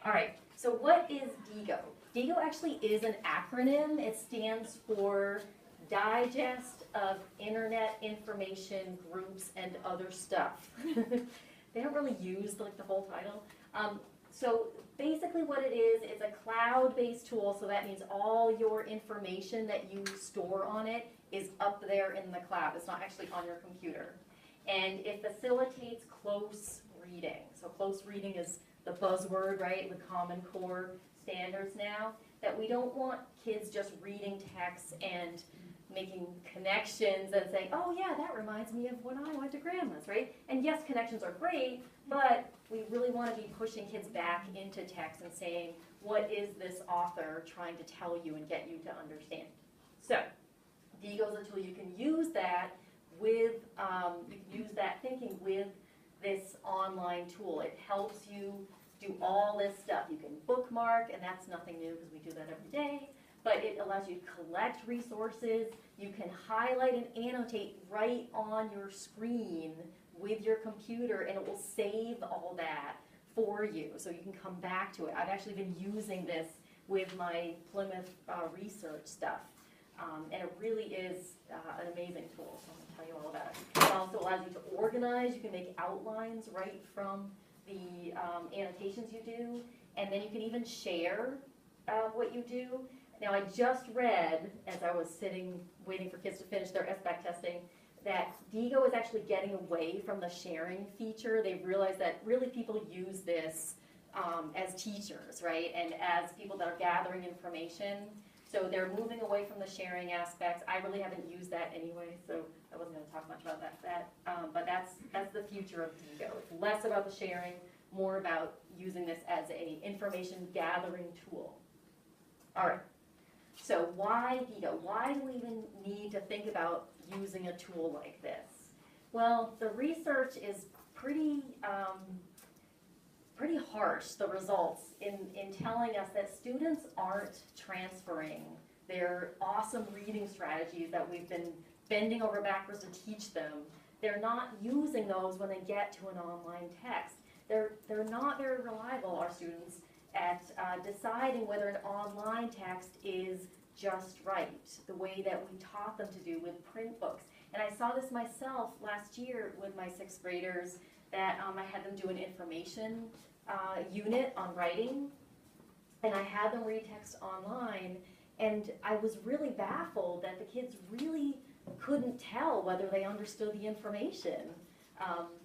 All right, so what is Diigo? Diigo actually is an acronym. It stands for Digest of Internet Information Groups and Other Stuff. They don't really use like the whole title. So basically what it is, it's a cloud-based tool, so that means all your information that you store on it is up there in the cloud. It's not actually on your computer. And it facilitates close reading. So close reading is the buzzword, right, the Common Core standards now, that we don't want kids just reading text and making connections and saying, oh yeah, that reminds me of when I went to grandma's, right? And yes, connections are great, but we really want to be pushing kids back into text and saying, what is this author trying to tell you and get you to understand? So, Diigo is a tool you can use that with, you can use that thinking with this online tool. It helps you do all this stuff. You can bookmark, and that's nothing new because we do that every day, but it allows you to collect resources. You can highlight and annotate right on your screen with your computer, and it will save all that for you, so you can come back to it. I've actually been using this with my Plymouth research stuff, and it really is an amazing tool, so I'm going to tell you all about it. It also allows you to organize. You can make outlines right from the annotations you do, and then you can even share what you do. Now, I just read, as I was sitting waiting for kids to finish their SBAC testing, that Diigo is actually getting away from the sharing feature. They've realized that really people use this as teachers, right, and as people that are gathering information. So they're moving away from the sharing aspects. I really haven't used that anyway, so I wasn't going to talk much about that. But that's the future of Diigo. It's less about the sharing, more about using this as a information gathering tool. All right. So why Diigo? Why do we even need to think about using a tool like this? Well, the research is pretty harsh, the results, in telling us that students aren't transferring their awesome reading strategies that we've been bending over backwards to teach them. They're not using those when they get to an online text. They're not very reliable, our students, at deciding whether an online text is just right, the way that we taught them to do with print books. And I saw this myself last year with my 6th graders, that I had them do an information unit on writing, and I had them read text online, and I was really baffled that the kids really couldn't tell whether they understood the information.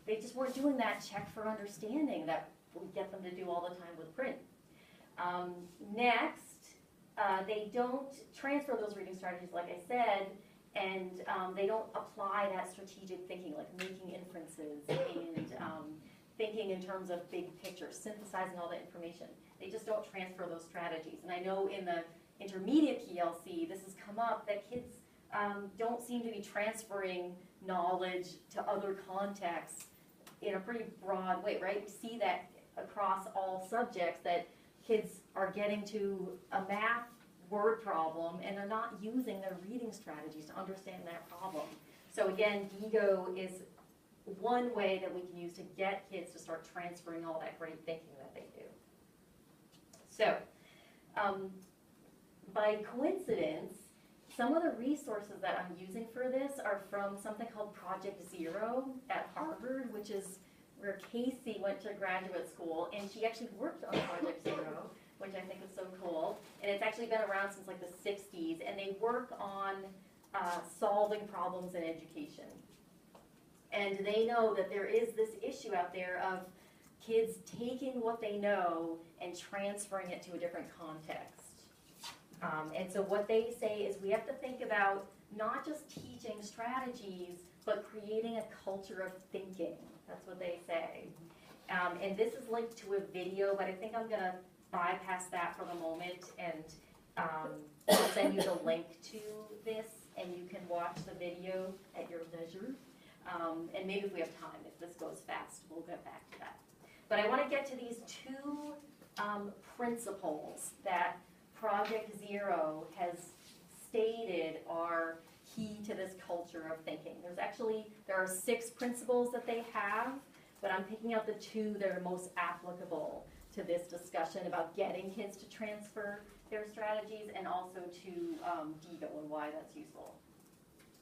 They just weren't doing that check for understanding that we get them to do all the time with print. Next, they don't transfer those reading strategies, like I said, and they don't apply that strategic thinking, like making inferences and thinking in terms of big pictures, synthesizing all the information. They just don't transfer those strategies. And I know in the intermediate PLC, this has come up, that kids don't seem to be transferring knowledge to other contexts in a pretty broad way, right? We see that across all subjects, that kids are getting to a math word problem and they're not using their reading strategies to understand that problem. So again, Diigo is one way that we can use to get kids to start transferring all that great thinking that they do. So, by coincidence, some of the resources that I'm using for this are from something called Project Zero at Harvard, which is where Casey went to graduate school, and she actually worked on Project Zero, which I think is so cool. And it's actually been around since like the 60s, and they work on solving problems in education. And they know that there is this issue out there of kids taking what they know and transferring it to a different context. And so what they say is we have to think about not just teaching strategies, but creating a culture of thinking. That's what they say. And this is linked to a video, but I think I'm going to bypass that for the moment, and I'll send you the link to this, and you can watch the video at your leisure. And maybe if we have time, if this goes fast, we'll get back to that. But I want to get to these two principles that Project Zero has stated are key to this culture of thinking. There are 6 principles that they have, but I'm picking out the 2 that are most applicable to this discussion about getting kids to transfer their strategies, and also to Diigo and why that's useful.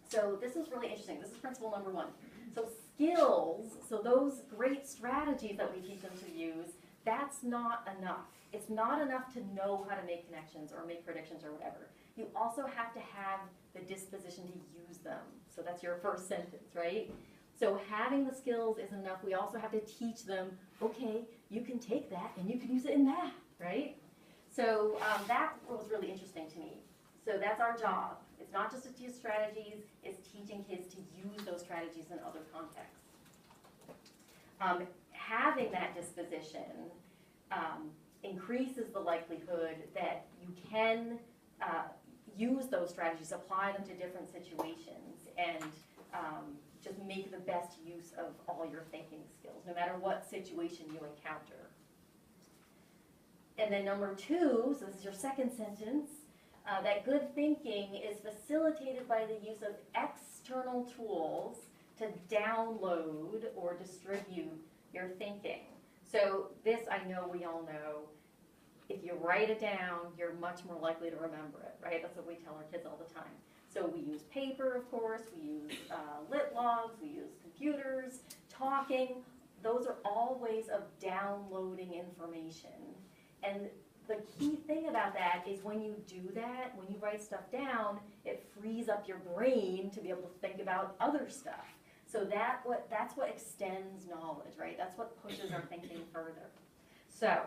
So this is really interesting. This is principle number 1. So skills, so those great strategies that we teach them to use, that's not enough. It's not enough to know how to make connections or make predictions or whatever. You also have to have the disposition to use them. So that's your first sentence, right? So having the skills is enough. We also have to teach them, okay, you can take that and you can use it in that, right? So that was really interesting to me. So that's our job. It's not just to teach strategies, it's teaching kids to use those strategies in other contexts. Having that disposition increases the likelihood that you can use those strategies, apply them to different situations, and just make the best use of all your thinking skills, no matter what situation you encounter. And then number 2, so this is your second sentence, that good thinking is facilitated by the use of external tools to download or distribute your thinking. So this, I know we all know, if you write it down, you're much more likely to remember it, right? That's what we tell our kids all the time. So we use paper, of course, we use lit logs, we use computers, talking. Those are all ways of downloading information. And the key thing about that is when you do that, when you write stuff down, it frees up your brain to be able to think about other stuff. So that's what extends knowledge, right? That's what pushes our thinking further. So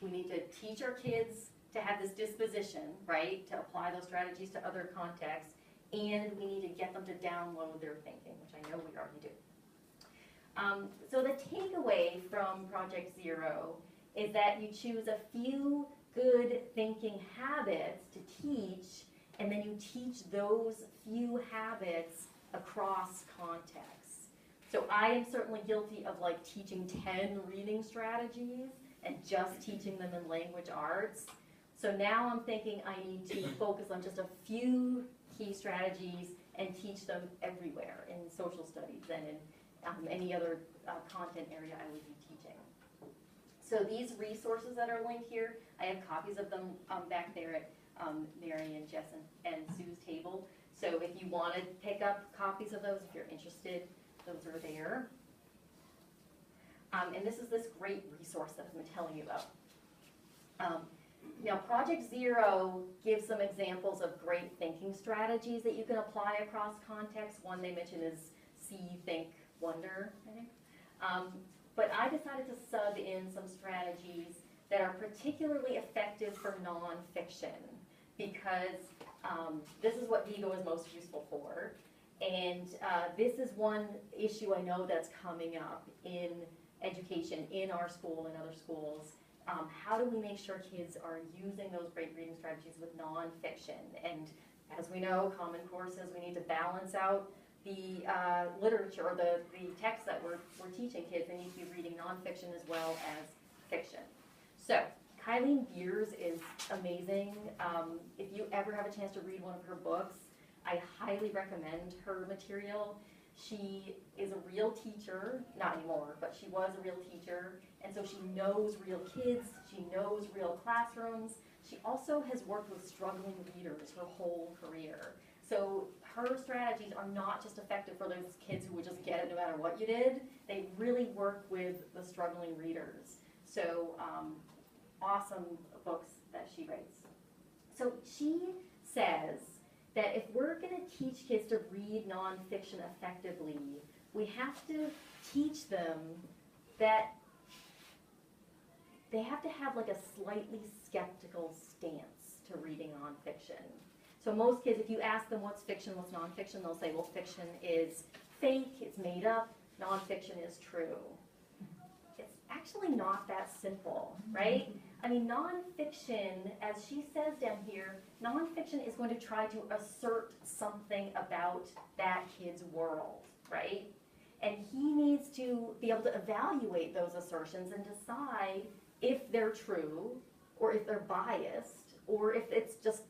we need to teach our kids to have this disposition, right, to apply those strategies to other contexts, and we need to get them to download their thinking, which I know we already do. So the takeaway from Project Zero is that you choose a few good thinking habits to teach, and then you teach those few habits across contexts. So I am certainly guilty of like teaching 10 reading strategies and just teaching them in language arts. So now I'm thinking I need to focus on just a few key strategies and teach them everywhere in social studies and in any other content area I would be teaching. So these resources that are linked here, I have copies of them back there at Mary and Jess and Sue's table. So if you want to pick up copies of those, if you're interested, those are there. And this is this great resource that I've been telling you about. Now, Project Zero gives some examples of great thinking strategies that you can apply across contexts. One they mention is See, Think, Wonder, I think. But I decided to sub in some strategies that are particularly effective for nonfiction, because this is what Diigo is most useful for. And this is one issue I know that's coming up in education, in our school and other schools. How do we make sure kids are using those great reading strategies with nonfiction? And as we know, Common Core says we need to balance out the literature, or the text that we're teaching kids. They need to be reading nonfiction as well as fiction. So Kylene Beers is amazing. If you ever have a chance to read one of her books, I highly recommend her material. She is a real teacher, not anymore, but she was a real teacher, and so she knows real kids, she knows real classrooms. She also has worked with struggling readers her whole career. So her strategies are not just effective for those kids who would just get it no matter what you did. They really work with the struggling readers. So awesome books that she writes. So she says that if we're going to teach kids to read nonfiction effectively, we have to teach them that they have to have like a slightly skeptical stance to reading nonfiction. So most kids, if you ask them what's fiction, what's nonfiction, they'll say, well, fiction is fake, it's made up, nonfiction is true. It's actually not that simple, right? I mean, nonfiction, as she says down here, nonfiction is going to try to assert something about that kid's world, right? And he needs to be able to evaluate those assertions and decide if they're true, or if they're biased, or if it's just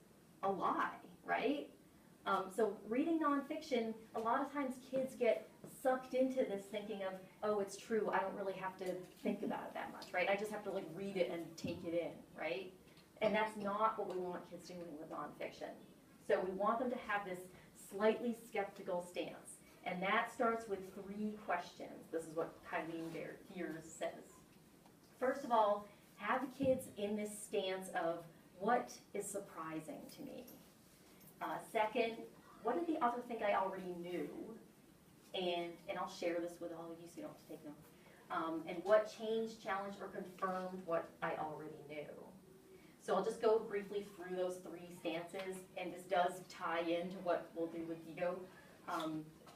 a lie, right? So reading nonfiction, a lot of times kids get sucked into this thinking of, oh, it's true, I don't really have to think about it that much, right? I just have to like read it and take it in, right? And that's not what we want kids doing with nonfiction. So we want them to have this slightly skeptical stance. And that starts with 3 questions. This is what Eileen Beers says. First of all, have kids in this stance of, what is surprising to me? Second, what did the author think I already knew? And I'll share this with all of you so you don't have to take notes. And what changed, challenged, or confirmed what I already knew? So I'll just go briefly through those 3 stances, and this does tie into what we'll do with Diigo.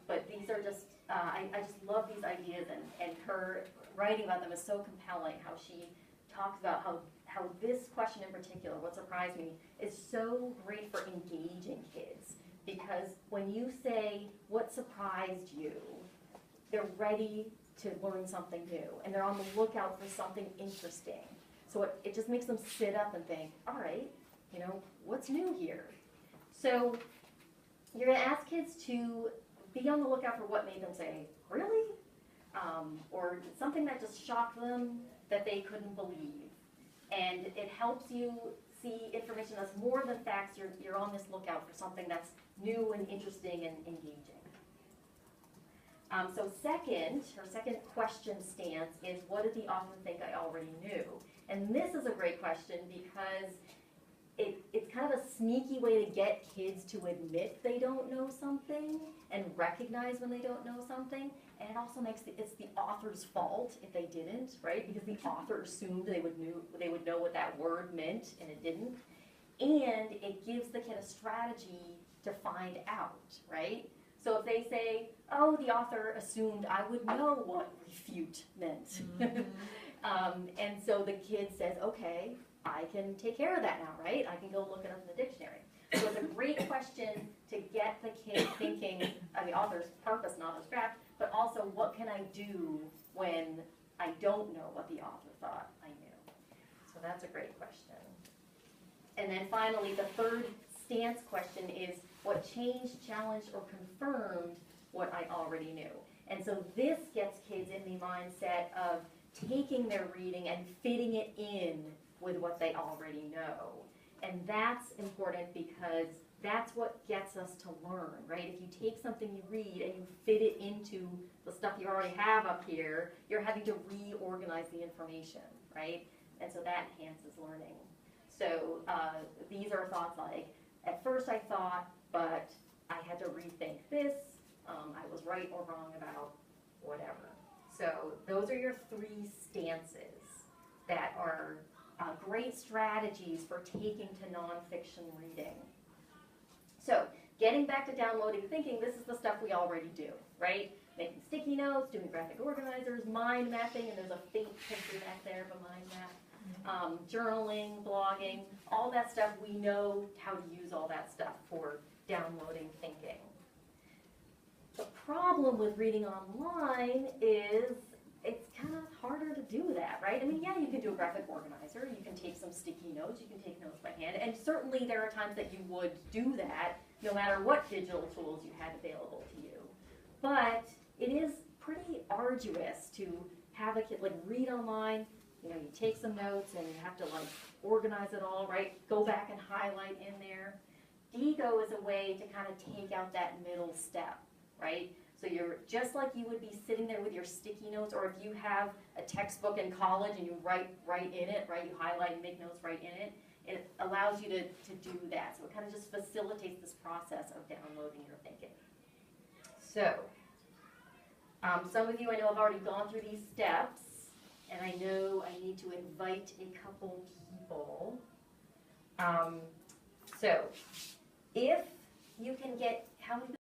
But these are just, I just love these ideas, and her writing about them is so compelling, how she talks about how this question in particular, what surprised me, is so great for engaging kids. Because when you say, what surprised you, they're ready to learn something new, and they're on the lookout for something interesting. So it just makes them sit up and think, all right, you know, what's new here? So you're gonna ask kids to be on the lookout for what made them say, really? Or something that just shocked them that they couldn't believe. And it helps you see information that's more than facts. You're on this lookout for something that's new and interesting and engaging. So her second question stance is, what did the author think I already knew? And this is a great question because it's kind of a sneaky way to get kids to admit they don't know something and recognize when they don't know something. And it also makes it's the author's fault if they didn't, right? Because the author assumed they would know what that word meant, and it didn't. And it gives the kid a strategy to find out, right? So if they say, oh, the author assumed I would know what refute meant. And so the kid says, okay, I can take care of that now, right? I can go look it up in the dictionary. So it's a great question to get the kid thinking of the author's purpose, not author's craft, but also what can I do when I don't know what the author thought I knew? So that's a great question. And then finally, the third stance question is, what changed, challenged, or confirmed what I already knew? And so this gets kids in the mindset of taking their reading and fitting it in with what they already know. And that's important because that's what gets us to learn, right? If you take something you read and you fit it into the stuff you already have up here, you're having to reorganize the information, right? And so that enhances learning. So these are thoughts like, at first I thought, but I had to rethink this. I was right or wrong about whatever. So those are your 3 stances that are great strategies for taking to nonfiction reading. So getting back to downloading thinking, this is the stuff we already do, right? Making sticky notes, doing graphic organizers, mind mapping, and there's a faint picture back there of a mind map. Journaling, blogging, all that stuff, we know how to use all that stuff for downloading thinking. The problem with reading online is it's kind of harder to do that, right? I mean, yeah, you can do a graphic organizer, you can take some sticky notes, you can take notes by hand, and certainly there are times that you would do that no matter what digital tools you had available to you. But it is pretty arduous to have a kid like read online. You know, you take some notes and you have to like organize it all, right? Go back and highlight in there. Diigo is a way to kind of take out that middle step, right? So you're just like you would be sitting there with your sticky notes, or if you have a textbook in college and you write in it, right? You highlight and make notes right in it. It allows you to do that. So it kind of just facilitates this process of downloading your thinking. So some of you I know have already gone through these steps, and I know I need to invite a couple people. So if you can get, how many